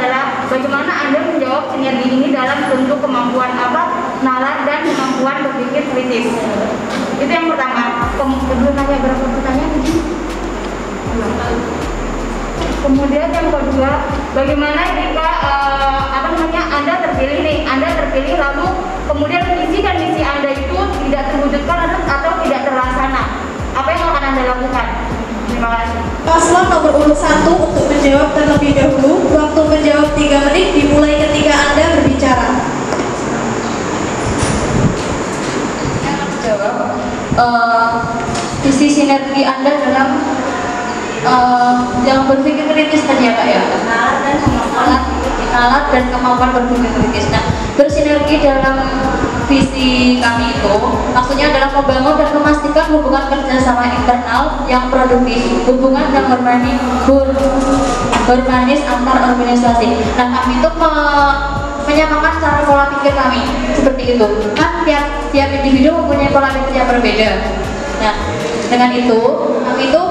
adalah bagaimana Anda menjawab sinergi ini dalam bentuk kemampuan nalar dan kemampuan berpikir kritis. Itu yang pertama. Belum tanya berapa pertanyaan ini? Kemudian yang kedua, bagaimana jika Anda terpilih lalu kemudian visi dan misi Anda itu tidak terwujudkan atau tidak terlaksana. Apa yang akan Anda lakukan? Terima kasih. Paslon nomor urut 1 untuk menjawab terlebih dahulu. Waktu menjawab 3 menit dimulai ketika Anda berbicara. Yang akan menjawab visi Anda dalam yang berpikir kritis tadi ya Kak ya, nalar dan kemampuan berpikir kritis. Nah, bersinergi dalam visi kami itu maksudnya adalah membangun dan memastikan hubungan kerjasama internal yang produktif, hubungan yang harmonis antar organisasi. Nah, kami itu menyamakan cara pola pikir kami seperti itu. Kan tiap individu mempunyai pola pikir yang berbeda. Nah, dengan itu kami itu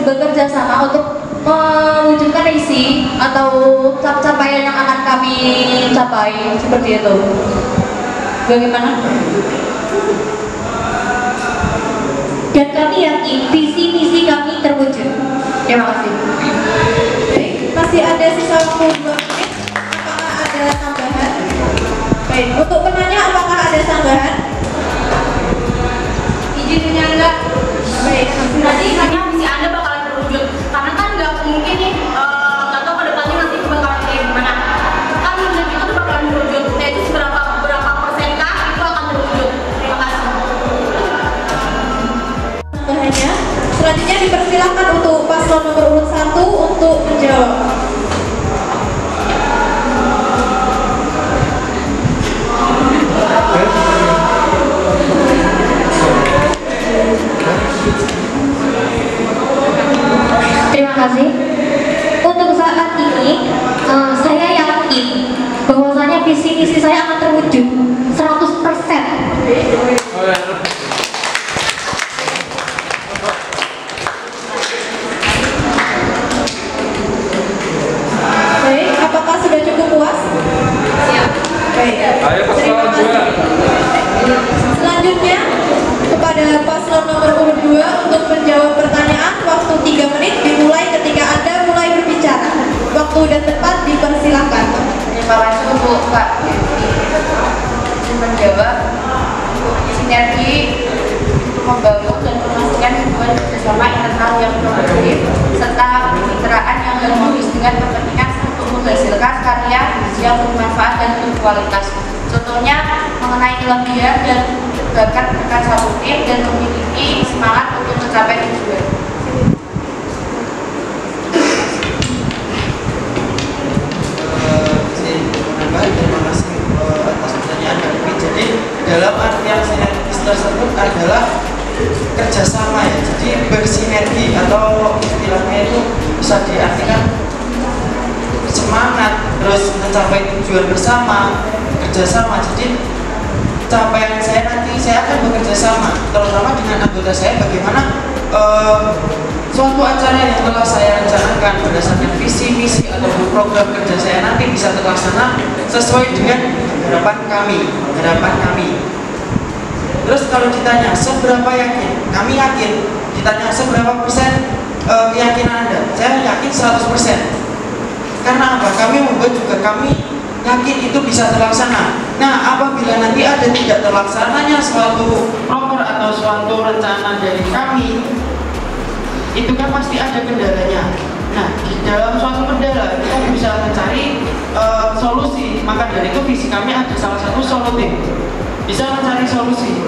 bekerja sama untuk mewujudkan isi atau capaian yang akan kami capai seperti itu. Bagaimana? Dan kami yakin visi misi kami terwujud. Terima kasih. Baik, masih ada sisa waktu 2 menit. Apakah ada tambahan? Baik, untuk penanya apakah ada tambahan? Izinnya enggak. Baik, Nanti visi Anda bakalan terwujud. Karena kan nggak mungkin nih, nggak tahu ke depannya nanti bakalan kayak gimana. Kan itu tuh bakalan terwujud. Nah itu berapa persenkah itu akan terwujud. Terima kasih. tambahannya. Selanjutnya dipersilakan untuk paslon nomor urut 1 untuk menjawab. Terima kasih. Untuk saat ini saya yakin bahwasanya visi misi saya akan terwujud 100%. Baik, apakah sudah cukup puas? Siap. Baik. Terima kasih. Selanjutnya kepada paslon nomor urut 2 untuk menjawab pertanyaan, waktu 3 menit dimulai ketika Anda mulai berbicara. Waktu dan tempat dipersilakan. Terima kasih untuk Kak menjawab sinergi untuk membangun dan memastikan hubungan kerjasama internal yang produktif serta kemitraan yang harmonis dengan kepentingan untuk menghasilkan karya yang bermanfaat dan berkualitas. Contohnya mengenai kelebihan dan bakat rekan satu tim dan memiliki semangat untuk mencapai tujuan. Terima kasih atas pertanyaan Kak Dewi. Jadi dalam artian sinergis tersebut adalah kerjasama ya. Jadi bersinergi atau istilahnya itu bisa diartikan semangat, terus mencapai tujuan bersama, kerjasama. Jadi capaian saya nanti saya akan bekerja sama, terutama dengan anggota saya bagaimana suatu acara yang telah saya rencanakan berdasarkan visi misi atau program kerja saya nanti bisa terlaksana sesuai dengan harapan kami. Terus kalau ditanya seberapa yakin, kami yakin. Ditanya seberapa persen keyakinan Anda, saya yakin 100%. Karena apa? Kami membuat juga kami yakin itu bisa terlaksana. Nah, apabila nanti ada tidak terlaksananya suatu program atau suatu rencana dari kami, itu kan pasti ada kendalanya. Nah, di dalam suatu kendala kita bisa mencari solusi. Maka dari itu visi kami ada salah satu solutif, bisa mencari solusi.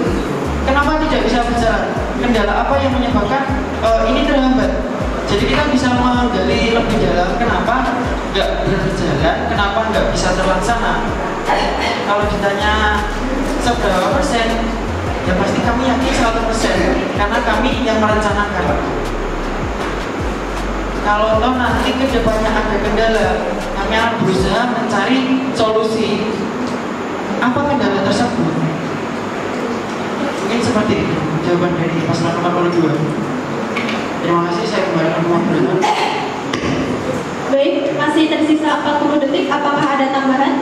Kenapa tidak bisa berjalan? Kendala apa yang menyebabkan ini terhambat? Jadi kita bisa menggali lebih dalam kenapa nggak berjalan, kenapa nggak bisa terlaksana. Kalau ditanya seberapa persen, ya pasti kami yakin 100%, karena kami yang merencanakan. Kalau toh nanti kedepannya ada kendala, kami akan berusaha mencari solusi. Apa kendala tersebut? Mungkin seperti itu jawaban dari paslon nomor 2. Terima kasih, saya kembali ke moderator. Baik, masih 40 detik. Apakah ada tambahan?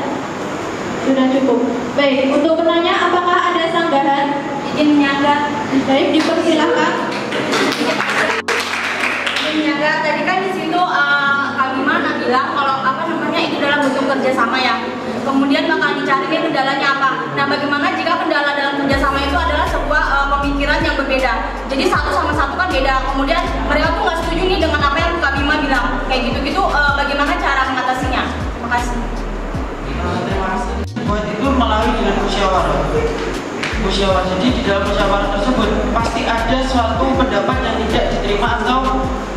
Sudah cukup. Baik, untuk penanya apakah ada sanggahan? Izin menyangga. Baik, dipersilahkan. Izin menyangga. Tadi kan di situ Kak Bima bilang kalau itu dalam bentuk kerjasama ya. Kemudian bakal dicari kendalanya apa. Nah, bagaimana jika kendala dalam kerjasama itu adalah sebuah pemikiran yang berbeda. Jadi satu sama satu kan beda. Kemudian mereka tuh nggak setuju nih dengan apa yang Kak Bima bilang. Kayak gitu-gitu, bagaimana cara mengatasinya? Terima kasih. Terima kasih. Buat itu melalui dengan musyawarah. Jadi di dalam musyawarah tersebut pasti ada suatu pendapat yang tidak diterima atau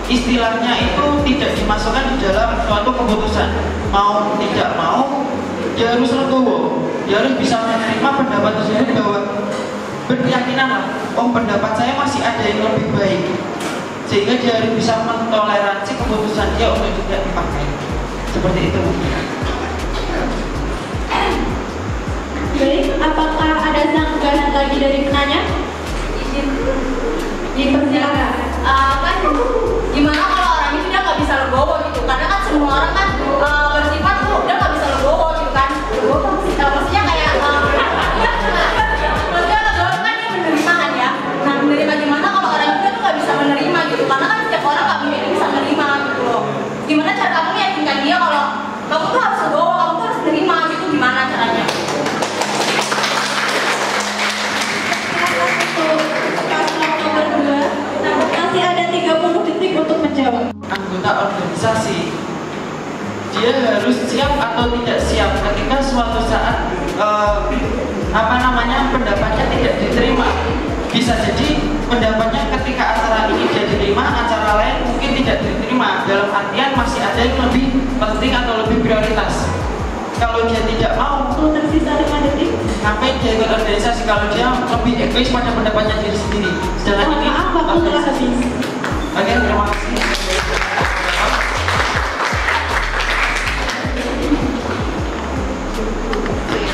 istilahnya itu tidak dimasukkan di dalam suatu keputusan. Mau tidak mau, dia harus legowo, dia harus bisa menerima pendapat tersebut bahwa berkeyakinan lah, oh pendapat saya masih ada yang lebih baik, sehingga dia harus bisa mentoleransi keputusan dia untuk tidak dipakai. Seperti itu. Baik, apakah ada sanggahan lagi dari penanya? Izin. Dipersilakan. Kan gimana kalau orang itu dia nggak bisa legowo gitu? Karena kan semua orang kan bersifat tuh dia nggak bisa legowo gitu kan? Maksudnya kayak maksudnya legowo kan dia menerima kan ya? Nah, menerima gimana kalau orang itu tuh nggak bisa menerima gitu? Karena kan setiap orang nggak mungkin bisa menerima gitu loh. Gimana cara kamu meyakinkan dia kalau kamu tuh harus legowo, kamu tuh harus menerima gitu? Gimana caranya? Masih ada 30 detik untuk menjawab. Anggota organisasi dia harus siap atau tidak siap ketika suatu saat pendapatnya tidak diterima. Bisa jadi pendapatnya ketika acara ini dia diterima, acara lain mungkin tidak diterima. Dalam artian masih ada yang lebih penting atau lebih prioritas. Kalau dia tidak mau, tersisa 5 detik. ngapain dia ikut organisasi kalau dia lebih egois pada pendapatnya diri sendiri. Sedangkan ini waktu telah habis. Oke, terima kasih.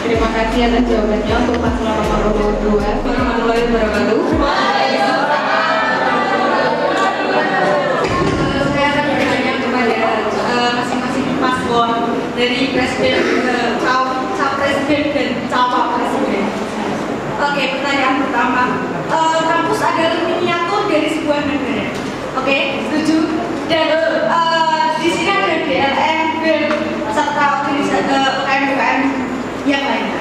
Terima kasih atas jawabannya untuk paslon nomor 2. Warahmatullahi wabarakatuh. Saya akan bertanya kepada masing-masing paslon dari presiden, presiden dan calon presiden. Oke, pertanyaan pertama. Kampus adalah miniatur dari sebuah negara. Oke, setuju? Dan di sini ada DLM, BEM, serta UKM yang lainnya.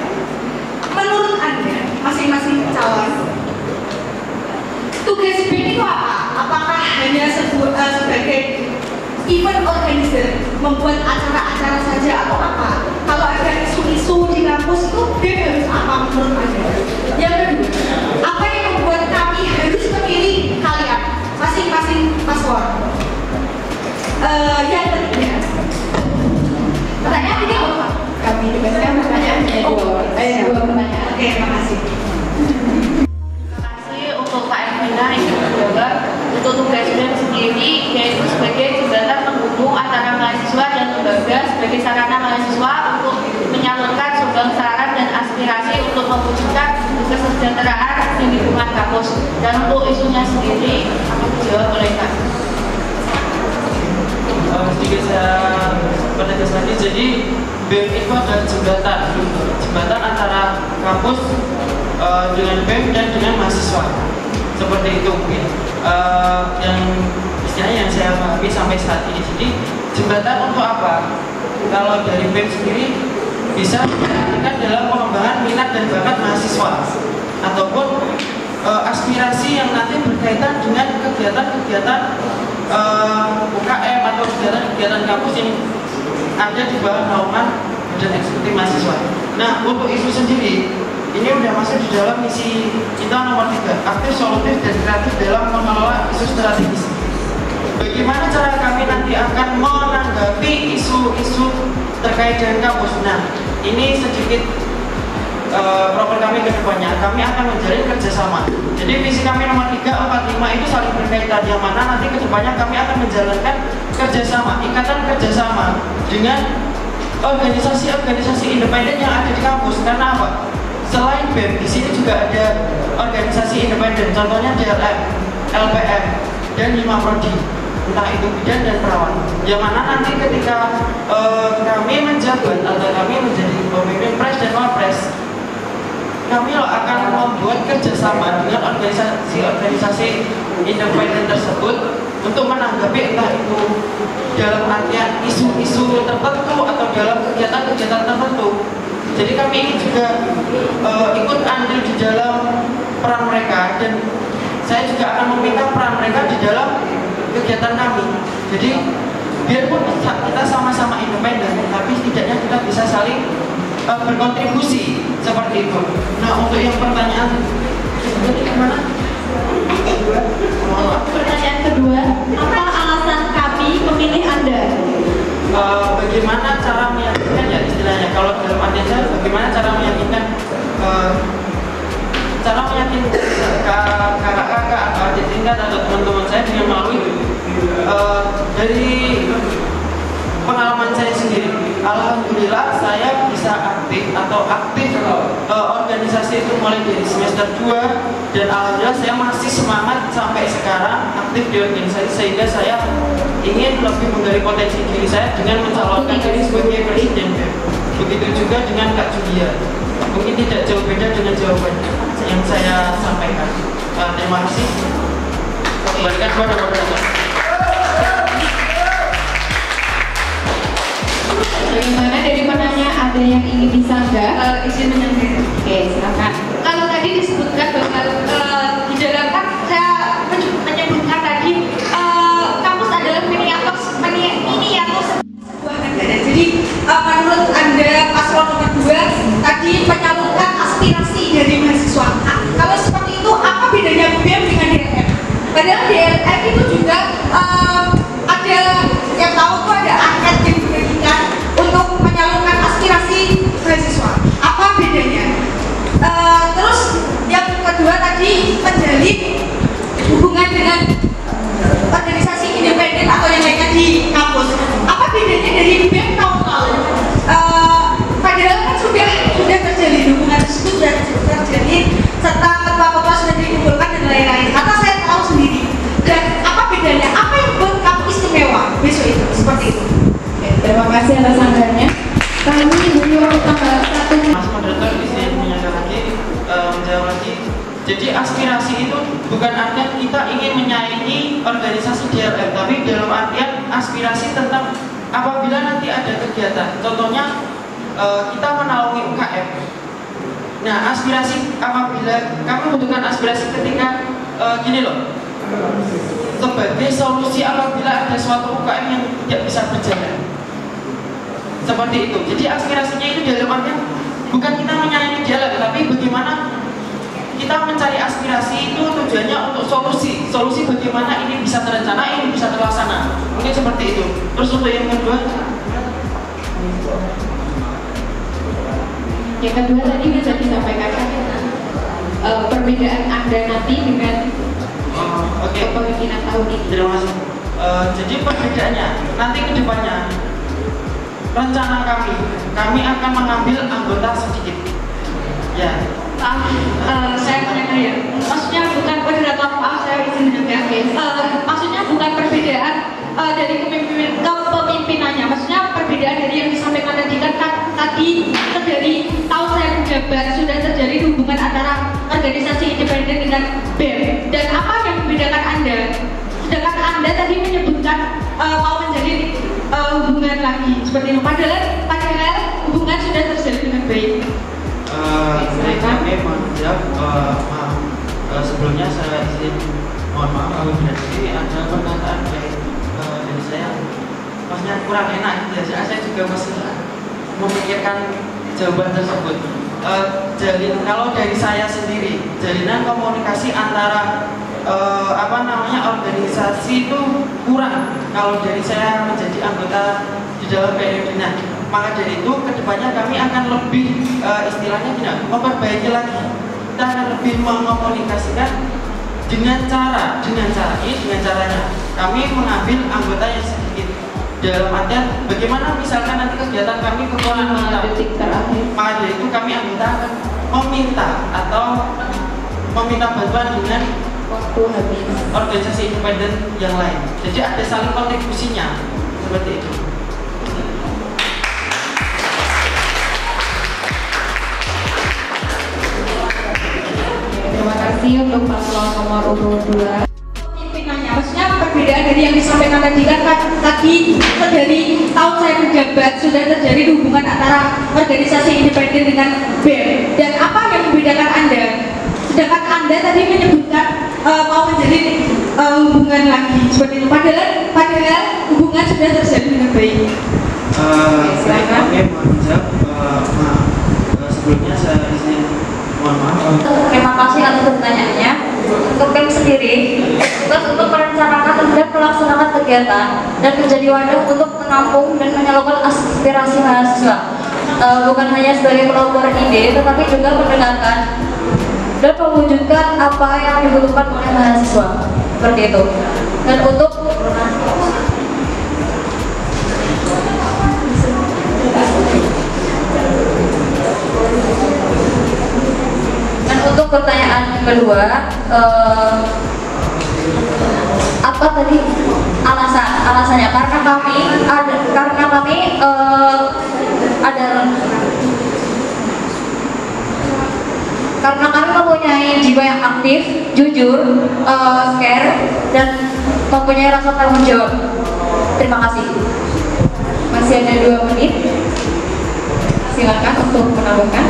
Menurut Anda, masing-masing calon, tugas BEM itu apa? Apakah hanya sebagai event organizer, membuat acara-acara saja atau apa? Kalau ada isu-isu di kampus itu BEM harus apa menurut Anda? Yang kedua, apa yang membuat kami harus memilih kalian masing-masing paslon? Yang ketiga, pertanyaan ini apa? Kami diberikan pertanyaannya dua pertanyaan. Oke, makasih. Terima kasih untuk Kak Elvina yang menjawab. Untuk tugas BEM sendiri yaitu sebagai jembatan penghubung antara mahasiswa dan lembaga sebagai sarana mahasiswa untuk menyalurkan sumbang saran dan aspirasi untuk mewujudkan kesejahteraan di lingkungan kampus. Dan untuk isunya sendiri akan dijawab oleh Kak. Sedikit saya pertegas lagi. Jadi BEM itu adalah jembatan antara kampus dengan BEM dan dengan mahasiswa. Seperti itu mungkin yang istilahnya yang saya pahami sampai saat ini. Jadi jembatan untuk apa? Kalau dari BEM sendiri bisa diartikan dalam pengembangan minat dan bakat mahasiswa ataupun aspirasi yang nanti berkaitan dengan kegiatan-kegiatan UKM atau kegiatan-kegiatan kampus yang ada di bawah naungan dan eksekutif mahasiswa. Nah, untuk isu sendiri ini udah masuk di dalam misi kita nomor 3, aktif, solutif, dan kreatif dalam mengelola isu strategis. Bagaimana cara kami nanti akan menanggapi isu-isu terkait dengan kampus? Nah, ini sedikit program kami ke depannya. Kami akan menjalin kerjasama. Jadi visi kami nomor 3, 4, 5 itu saling berkaitan, yang mana nanti ke depannya kami akan menjalankan kerjasama, ikatan kerjasama dengan organisasi-organisasi independen yang ada di kampus. Karena apa? Selain BEM, di sini juga ada organisasi independen, contohnya DLM, LPM, dan 5 prodi, entah itu bidan dan perawat. Yang mana nanti ketika kami menjabat atau kami menjadi pemimpin pres dan wapres, kami akan membuat kerjasama dengan organisasi-organisasi independen tersebut untuk menanggapi entah itu dalam artian isu-isu tertentu atau dalam kegiatan-kegiatan tertentu. Jadi kami ingin juga ikut andil di dalam peran mereka, dan saya juga akan meminta peran mereka di dalam kegiatan kami. Jadi biarpun kita sama-sama independen, tapi setidaknya kita bisa saling berkontribusi seperti itu. Nah, untuk yang pertanyaan gimana? Pertanyaan kedua, apa alasan kami memilih Anda? Bagaimana cara meyakinkan, ya istilahnya kalau dalam artian saya, bagaimana cara meyakinkan kakak-kakak, adik tingkat atau teman-teman saya dengan melalui dari pengalaman saya sendiri. Alhamdulillah saya bisa aktif organisasi itu mulai dari semester 2, dan alhamdulillah saya masih semangat sampai sekarang aktif di organisasi, sehingga saya ingin lebih menggali potensi diri saya dengan mencalonkan diri sebagai presiden. Begitu juga dengan Kak Julia. Mungkin tidak jauh beda dengan jawaban yang saya sampaikan. Terima kasih. Kembalikan kepada moderator. Bagaimana dari penanya, ada yang ingin disanggah? Izin menyanggah. Oke, silakan. Kalau tadi disebutkan bahwa di dalam kan saya menyebutkan tadi kampus adalah miniatur sebuah negara. Jadi menurut Anda paslon nomor 2 tadi menyalurkan aspirasi dari mahasiswa. Kalau seperti itu, apa bedanya BEM dengan DLM? Padahal DLM itu juga ada yang tahu tuh ada angket yang diberikan untuk menyalurkan aspirasi mahasiswa. Apa bedanya? Terus yang kedua tadi menjalin hubungan dengan organisasi independen atau yang lainnya di kampus. Apa bedanya dari BEM tahun lalu? Padahal kan sudah terjalin hubungan tersebut, sudah terjalin serta ketua-ketua sudah dikumpulkan dan lain-lain. Atau saya tahu sendiri. Dan apa bedanya? Apa yang buat kamu istimewa besok itu? Seperti itu. Oke, terima kasih atas sanggahnya. Kami beri waktu tambah 1 Mas moderator di sini menjawab lagi. Jadi aspirasi itu bukan artian kita ingin menyaingi organisasi DLM, tapi dalam artian aspirasi tentang apabila nanti ada kegiatan. Contohnya kita menaungi UKM. Nah, aspirasi apabila kami membutuhkan aspirasi ketika gini loh, sebagai solusi apabila ada suatu UKM yang tidak bisa berjalan. Seperti itu. Jadi aspirasinya itu dalam artian bukan kita menyayangi jalan, tapi bagaimana kita mencari aspirasi itu tujuannya untuk solusi bagaimana ini bisa terencana, ini bisa terlaksana. Mungkin seperti itu. Terus untuk yang kedua, tadi bisa disampaikan perbedaan Anda nanti dengan kepemimpinan tahun ini. Terima kasih. Jadi perbedaannya nanti ke depannya, rencana kami akan mengambil anggota sedikit. Ya. Saya menyanggah ya. Maksudnya bukan moderator, maaf saya izin menyanggah. Maksudnya bukan perbedaan dari kepemimpinannya. Maksudnya perbedaan dari yang disampaikan tadi kan tadi dari tahun saya menjabat sudah terjadi hubungan antara organisasi independen dengan BEM. Dan apa yang membedakan Anda? Sedangkan Anda tadi menyebutkan mau menjalin hubungan lagi seperti itu. Padahal hubungan sudah terjalin dengan baik. Kami menjawab, sebelumnya saya izin mohon maaf apabila tadi ada perkataan dari saya maksudnya kurang enak gitu ya. Saya juga masih memikirkan jawaban tersebut. Kalau dari saya sendiri, jalinan komunikasi antara organisasi itu kurang kalau dari saya menjadi anggota di dalam periode. Maka dari itu kedepannya kami akan lebih istilahnya tidak memperbaiki lagi. Kita akan lebih mengkomunikasikan dengan caranya kami mengambil anggota yang sedikit dalam artian bagaimana misalkan nanti kegiatan kami kekurangan maka dari itu kami anggota akan meminta bantuan dengan organisasi independen yang lain. Jadi ada saling kontribusinya seperti itu. lagi untuk paslon nomor urut 2. Pimpinannya, maksudnya perbedaan dari yang disampaikan tadi kan tadi dari tahun saya menjabat sudah terjadi hubungan antara organisasi independen dengan BEM. Dan apa yang membedakan Anda? Sedangkan Anda tadi menyebutkan mau menjalin hubungan lagi seperti itu. Padahal hubungan sudah terjadi dengan baik. Silakan. Oke, mohon jawab. Sebelumnya saya izin mohon maaf. Terima kasih atas pertanyaannya. Untuk BEM sendiri, tugas untuk merencanakan dan melaksanakan kegiatan dan menjadi wadah untuk menampung dan menyalurkan aspirasi mahasiswa. Bukan hanya sebagai pelopor ide, tetapi juga mendengarkan dan mewujudkan apa yang dibutuhkan oleh mahasiswa. Seperti itu. Dan untuk pertanyaan kedua, apa tadi alasannya? Karena kami mempunyai jiwa yang aktif, jujur, care, dan mempunyai rasa tanggung jawab. Terima kasih. Masih ada 2 menit. Silakan untuk menambahkan.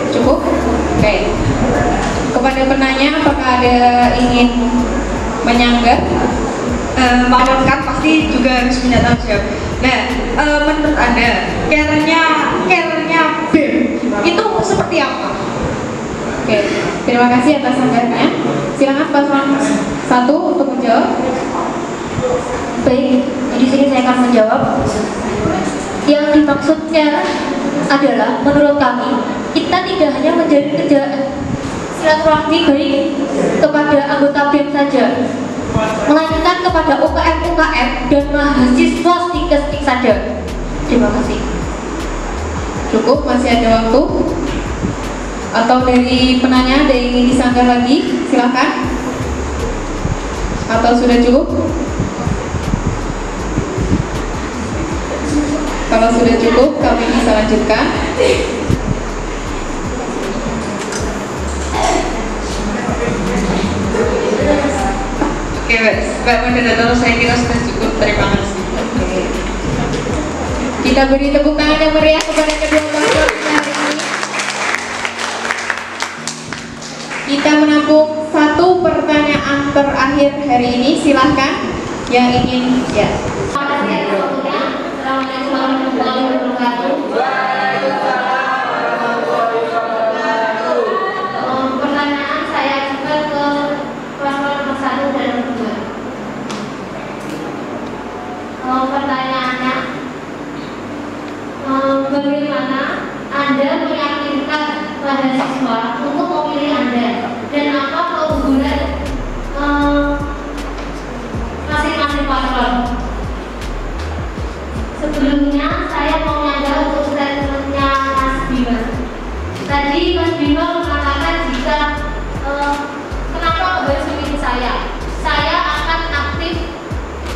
Cukup? Oke. Kepada penanya, apakah ada ingin menyanggah? Menambahkan pasti juga harus punya tanggung jawab. Nah, menurut Anda, care-nya BEM itu seperti apa? Oke, terima kasih atas sanggahannya. Silakan paslon 1 untuk menjawab. Baik, di sini saya akan menjawab. Yang dimaksudnya adalah menurut kami kita tidak hanya menjadi silaturahmi baik kepada anggota BEM saja, melainkan kepada UKM dan mahasiswa stik saja. Terima kasih. Cukup, masih ada waktu? Atau dari penanya ada yang ingin disanggah lagi? Silakan. Atau sudah cukup? Kalau sudah cukup, kami bisa lanjutkan. Oke, Mbak Moderator, saya kira sudah cukup. Terima kasih. Kita beri tepuk tangan yang meriah kepada kedua paslon hari ini. Kita menampung 1 pertanyaan terakhir hari ini. Silahkan yang ingin ya. Pertanyaan saya juga ke paslon nomor 1 dan 2. Pertanyaannya, bagaimana Anda meyakinkan mahasiswa untuk memilih Anda dan apa keunggulan masing-masing paslon? Sebelumnya saya mau menyanggah untuk statementnya Mas Bima. Tadi Mas Bima mengatakan jika kenapa harus memilih saya akan aktif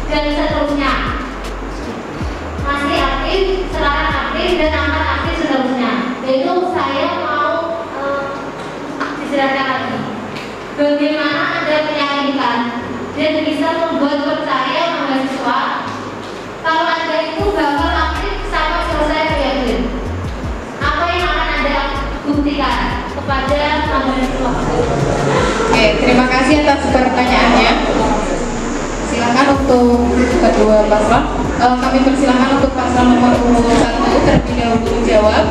dan seterusnya, masih aktif, sekarang aktif dan akan aktif seterusnya. Yaitu saya mau dijelaskan lagi. Bagaimana Anda meyakinkan dan bisa membuat percaya mahasiswa kalau Anda itu bakal aktif sampai selesai periode? Apa yang akan Anda buktikan kepada mahasiswa? Oke, terima kasih atas pertanyaannya. Silakan untuk kedua paslon. Kami persilakan untuk paslon nomor urut 1 terlebih dahulu menjawab.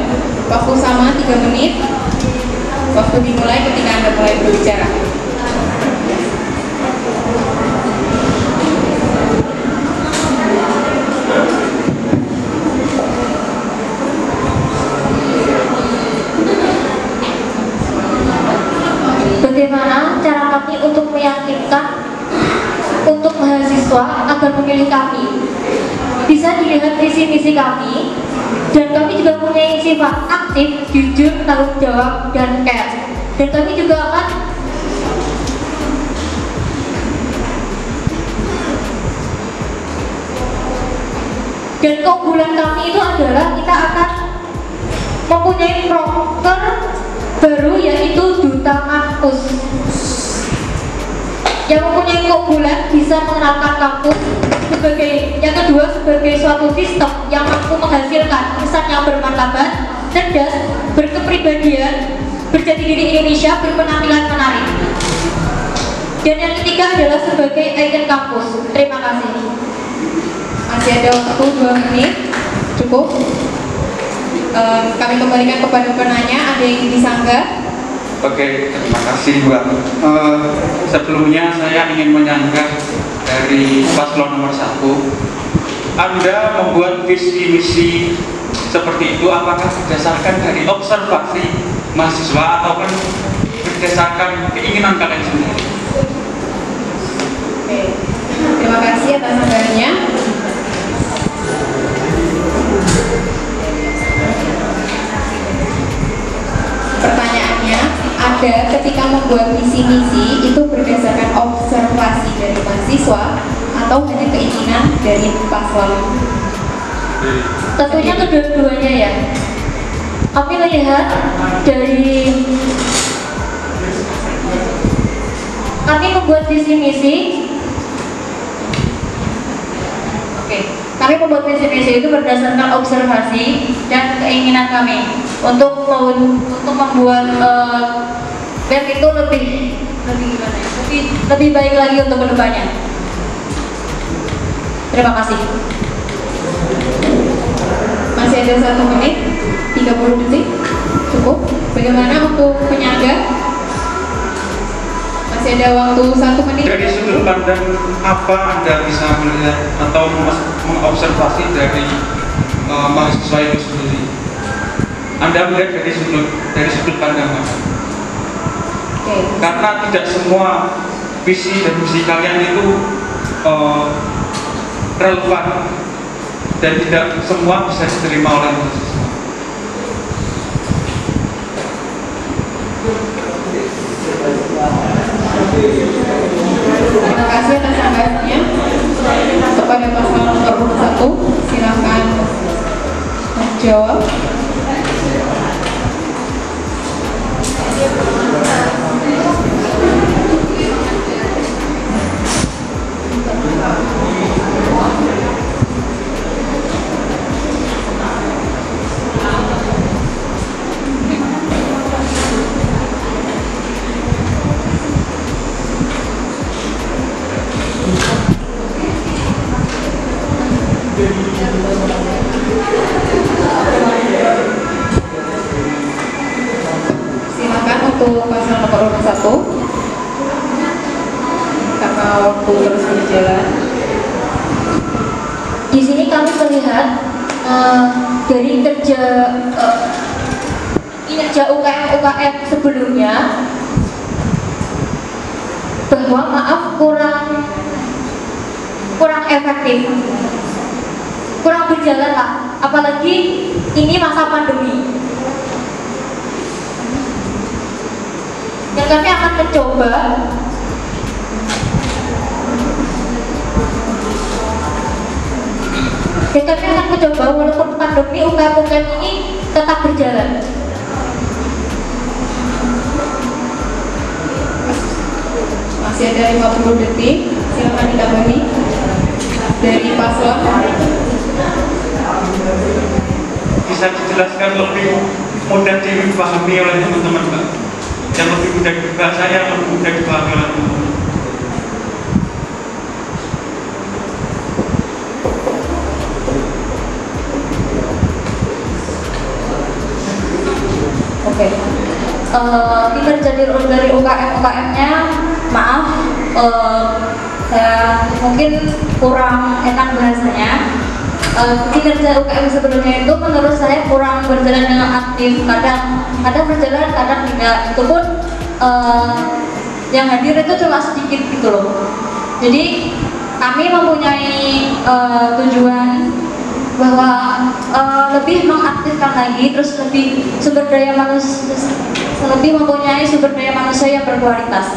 Waktu sama 3 menit. Waktu dimulai ketika Anda mulai berbicara. Bagaimana cara kami untuk meyakinkan untuk mahasiswa agar memilih kami? Bisa dilihat visi-misi kami, dan kami juga punya sifat aktif, jujur, tanggung jawab, dan care. Dan kami juga akan keunggulan kami itu adalah kita akan mempunyai proker baru yaitu duta kampus yang mempunyai keunggulan bisa mengenalkan kampus sebagai yang kedua sebagai suatu sistem yang mampu menghasilkan insan yang bermartabat, cerdas, berkepribadian, berjati diri Indonesia, berpenampilan menarik. Dan yang ketiga adalah sebagai ikon kampus. Terima kasih. Masih ada waktu 2 menit, cukup. Kami kembalikan kepada penanya. Ada yang ingin disanggah? Oke, terima kasih Mbak. Sebelumnya saya ingin menyanggah dari paslon nomor 1. Anda membuat visi misi seperti itu apakah berdasarkan dari observasi mahasiswa ataupun berdasarkan keinginan kalian sendiri? Oke, terima kasih atas sanggahannya. Pertanyaannya, ada ketika membuat visi misi itu berdasarkan observasi dari mahasiswa atau hanya keinginan dari paslon? Tentunya kedua-duanya ya. Kami melihat dari kami membuat visi misi. Oke, kami membuat visi misi itu berdasarkan observasi dan keinginan kami untuk membuat BEM itu lebih baik lagi untuk kedepannya. Terima kasih. Masih ada 1 menit 30 detik, cukup. Bagaimana untuk penyangga? Masih ada waktu 1 menit. Dari sudut pandang apa Anda bisa melihat atau mengobservasi dari mahasiswa itu sendiri? Anda melihat dari sudut pandang mana? Oke. Karena tidak semua visi dan misi kalian itu relevan dan tidak semua bisa diterima oleh mahasiswa. Terima kasih atas sanggahannya. Kepada paslon nomor 1, silakan menjawab. Silakan untuk paslon nomor 1 karena waktu terus berjalan. Di sini kami melihat dari kinerja UKM sebelumnya bahwa maaf kurang efektif, kurang berjalan lah, apalagi ini masa pandemi. Dan kami akan mencoba walaupun pandemi UKM ini tetap berjalan. Masih ada 50 detik, silakan ditambahi dari paslon. Bisa dijelaskan lebih mudah dipahami oleh teman-teman Mbak? Yang lebih mudah dibahas saya, yang lebih mudah dipahami oleh teman-teman. Oke. Kinerja dari UKM-nya, maaf, saya mungkin kurang enak bahasanya. Kinerja UKM sebelumnya itu menurut saya kurang berjalan dengan aktif, kadang berjalan, kadang tidak. Itu pun yang hadir itu cuma sedikit gitu loh. Jadi kami mempunyai tujuan bahwa lebih mengaktifkan lagi, terus lebih mempunyai sumber daya manusia yang berkualitas,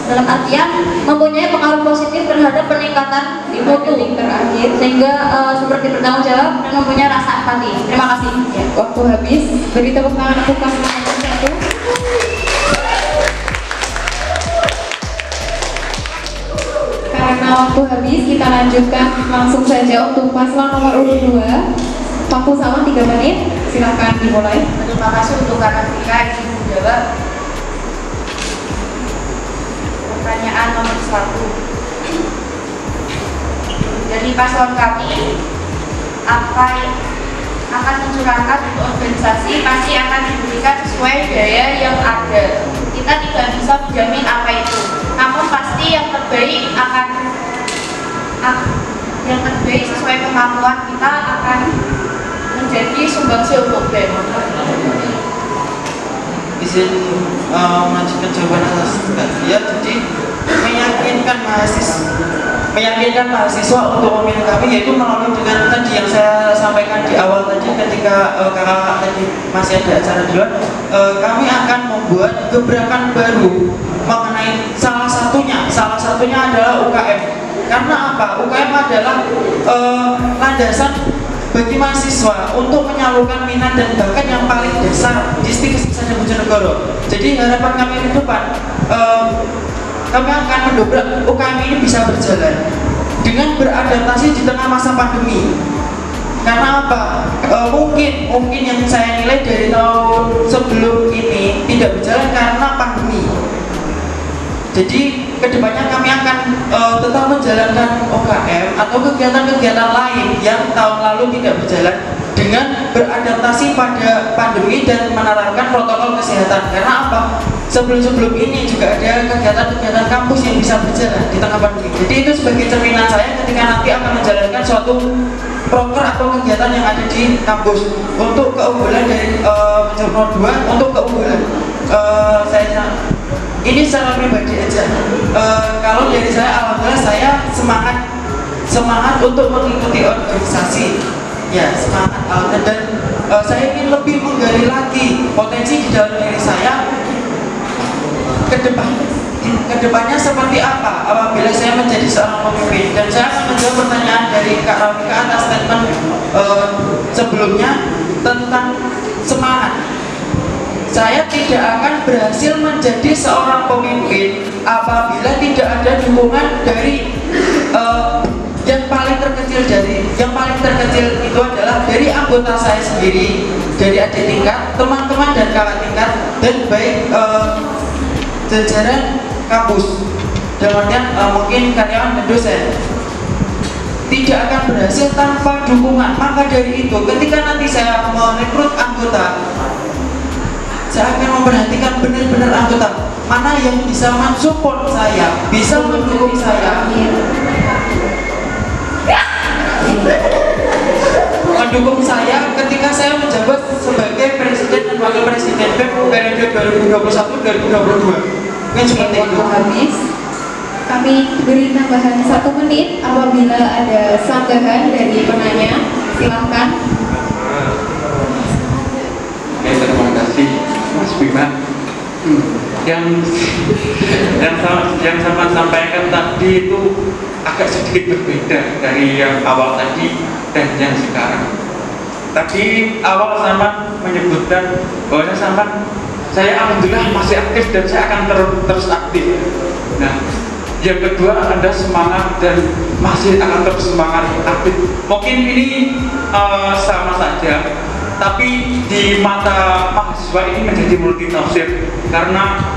dalam artian mempunyai pengaruh positif terhadap peningkatan mutu terakhir, sehingga seperti bertanggung jawab dan mempunyai rasa empati. Terima kasih. Ya, waktu habis. Beri tepuk tangan untuk paslon nomor 1. karena waktu habis, kita lanjutkan langsung saja untuk paslon nomor urut 2. Waktu sama 3 menit, silahkan dimulai. Terima kasih untuk Kak Rafika yang menjawab pertanyaan nomor 1. Dari paslon kami, apa akan mencurahkan untuk organisasi pasti akan diberikan sesuai daya yang ada. Kita tidak bisa menjamin apa itu, namun pasti yang terbaik sesuai kemampuan kita akan menjadi sumbangsi untuk BEM. Izin melanjutkan jawaban atas ya, jadi meyakinkan mahasiswa untuk memilih kami yaitu melalui dengan tadi yang saya sampaikan di awal tadi ketika kakak tadi masih ada acara di luar, kami akan membuat gebrakan baru mengenai salah satunya adalah UKM. Karena apa? UKM adalah landasan bagi mahasiswa untuk menyalurkan minat dan bakat yang paling dasar di Kesenian Bojonegoro. Jadi harapan kami ke depan, kami akan mendobrak UKM ini bisa berjalan dengan beradaptasi di tengah masa pandemi. Karena apa? Mungkin yang saya nilai dari tahun sebelum ini tidak berjalan karena pandemi. Jadi kedepannya kami akan tetap menjalankan UKM atau kegiatan-kegiatan lain yang tahun lalu tidak berjalan dengan beradaptasi pada pandemi dan menerapkan protokol kesehatan. Karena apa? Sebelum ini juga ada kegiatan-kegiatan kampus yang bisa berjalan di tengah pandemi. Jadi itu sebagai cerminan saya ketika nanti akan menjalankan suatu proker atau kegiatan yang ada di kampus. Untuk keunggulan dari menjawab 2, untuk keunggulan ini secara pribadi aja. Kalau dari saya, alhamdulillah saya semangat untuk mengikuti organisasi. Ya, semangat. Dan saya ingin lebih menggali lagi potensi di dalam diri saya kedepannya seperti apa apabila saya menjadi seorang pemimpin. Dan saya akan menjawab pertanyaan dari Kak Rafika atas statement sebelumnya tentang semangat. Saya tidak akan berhasil menjadi seorang pemimpin apabila tidak ada dukungan dari yang paling terkecil itu adalah dari anggota saya sendiri, dari adik tingkat, teman-teman dan kakak tingkat, dan baik jajaran kampus. Dalam artian mungkin karyawan dan dosen tidak akan berhasil tanpa dukungan. Maka dari itu, ketika nanti saya merekrut anggota, saya akan memperhatikan benar-benar anggota mana yang bisa mensupport saya, bisa mendukung saya, mendukung saya ketika saya menjabat sebagai presiden dan wakil presiden BEM periode 2021-2022. Mungkin seperti itu. Habis, kami beri tambahan 1 menit apabila ada sanggahan dari penanya. Silahkan. Oke, terima kasih Mas Bima. Yang sama sampaikan tadi itu agak sedikit berbeda dari yang awal tadi dan yang sekarang. Tadi awal sama menyebutkan bahwa saya alhamdulillah masih aktif dan saya akan terus aktif. Nah, yang kedua Anda semangat dan masih akan terus semangat aktif. Mungkin ini sama saja, tapi di mata mahasiswa ini menjadi multi tafsir karena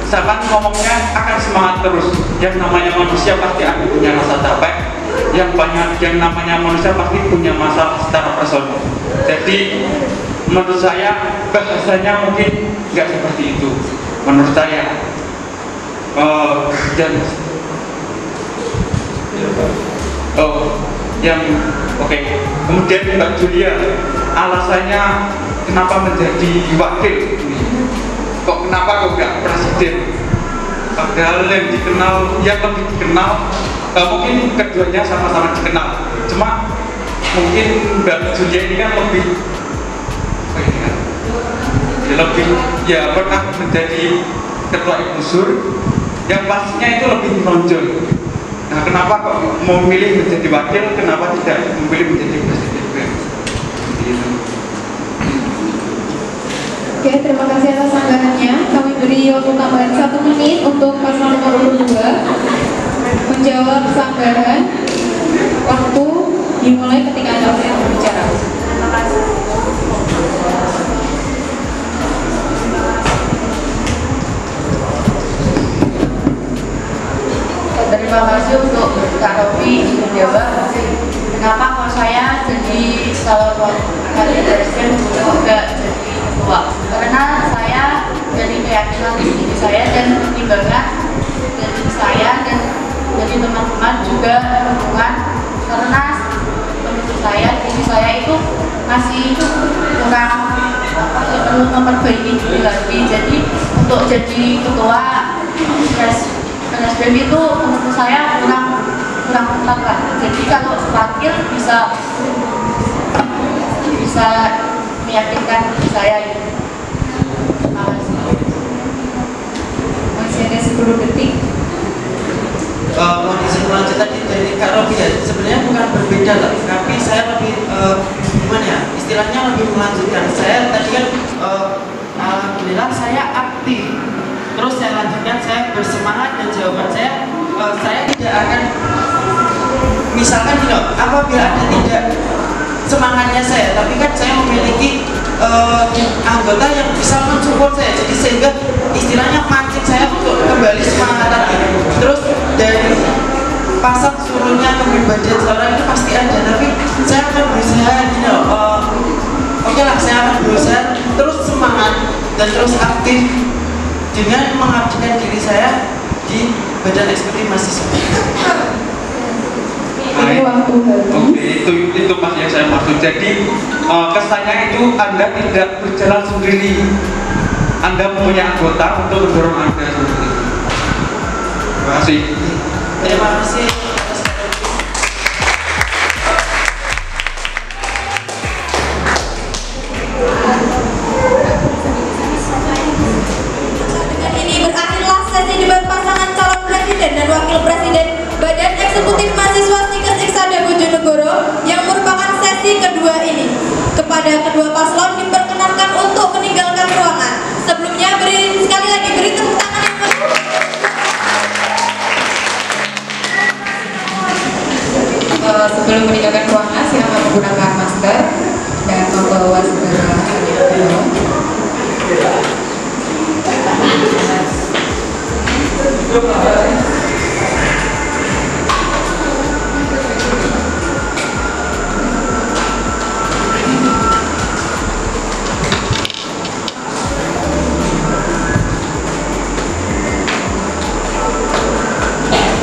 saya ngomongnya akan semangat terus. Yang namanya manusia pasti akan punya rasa capek. Yang namanya manusia pasti punya masalah secara personal. Jadi menurut saya bahasanya mungkin nggak seperti itu. Menurut saya kemudian Mbak Julia alasannya kenapa menjadi wakil, kenapa kok nggak presiden, padahal yang lebih dikenal mungkin keduanya sama-sama dikenal, cuma mungkin Mbak Julia ini kan lebih pernah menjadi ketua Ibu-Sur yang pastinya itu lebih menonjol. Nah, kenapa kok memilih menjadi wakil, kenapa tidak memilih menjadi presiden? Oke, terima kasih atas sanggahannya. Kami beri waktu tambahan 1 menit untuk paslon nomor 2. menjawab sanggahan. Waktu dimulai ketika Anda berbicara. Terima kasih. Terima kasih untuk Kak Rofi menjawab kenapa kok saya jadi calon wakil presiden juga jadi ketua. Karena saya dari keyakinan diri saya dan pertimbangan dari saya dan dari teman-teman juga hubungan, karena menurut saya diri saya itu masih kurang perlu memperbaiki diri lagi. Jadi untuk jadi ketua PSBM itu menurut saya kurang tepat lah. Jadi kalau wakil bisa meyakinkan diri saya. Terima kasih. Masih ada 10 detik. Mau disebut lanjut tadi dari Kak Robi ya, sebenarnya bukan berbeda tapi saya lebih gimana ya, istilahnya lebih melanjutkan. Saya tadi kan alhamdulillah saya aktif, terus saya lanjutkan, saya bersemangat dan jawaban saya tidak akan, misalkan gini, apabila ada tidak semangatnya saya, tapi kan saya memiliki anggota yang bisa mensupport saya, jadi sehingga istilahnya mancing saya untuk kembali semangat lagi. Terus dari pasang surutnya kepribadian seorang itu pasti ada, tapi saya akan berusaha gini loh, oke lah, saya akan berusaha terus semangat dan terus aktif dengan mengabdikan diri saya di badan eksekutif mahasiswa. Oke, itu mas yang saya maksud. Jadi kesannya itu Anda tidak berjalan sendiri. Anda mempunyai anggota untuk mendorong Anda sendiri. Terima kasih. Terima kasih. Dengan ini berakhirlah sesi debat pasangan calon presiden dan wakil presiden Badan Eksekutif Mahasiswa Stikes Iksada Bojonegoro yang merupakan sesi kedua ini. Kepada kedua paslon diperkenankan untuk meninggalkan ruangan. Sebelumnya sekali lagi beri tepuk tangan yang meriah. Sebelum meninggalkan ruangan, silakan menggunakan masker dan membawa segala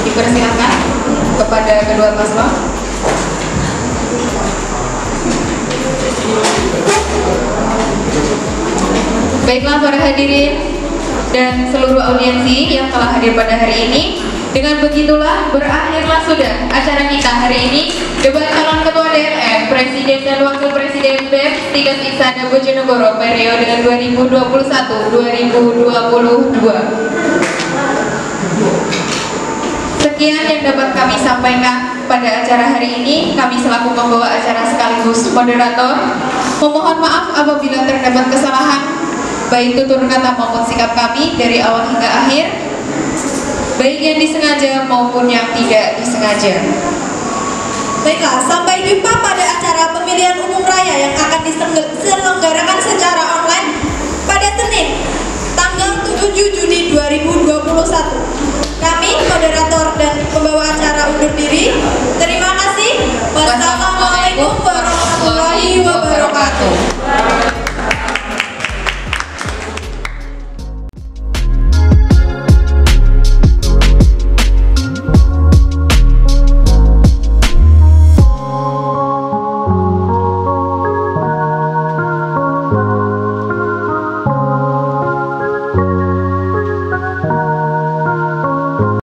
dipersilakan kepada kedua paslon. Baiklah para hadirin dan seluruh audiensi yang telah hadir pada hari ini, dengan begitulah berakhirlah sudah acara kita hari ini, debat calon ketua DPR, presiden dan wakil presiden BEM Stikes Iksada Bojonegoro periode 2021-2022. Sekian yang dapat kami sampaikan pada acara hari ini. Kami selaku pembawa acara sekaligus moderator memohon maaf apabila terdapat kesalahan baik tutur kata maupun sikap kami dari awal hingga akhir, baik yang disengaja maupun yang tidak disengaja. Baiklah, sampai jumpa pada acara pemilihan umum raya yang akan diselenggarakan secara online pada Senin tanggal 7 Juni 2021. Kami, moderator dan pembawa acara undur diri. Terima kasih. Wassalamualaikum warahmatullahi wabarakatuh.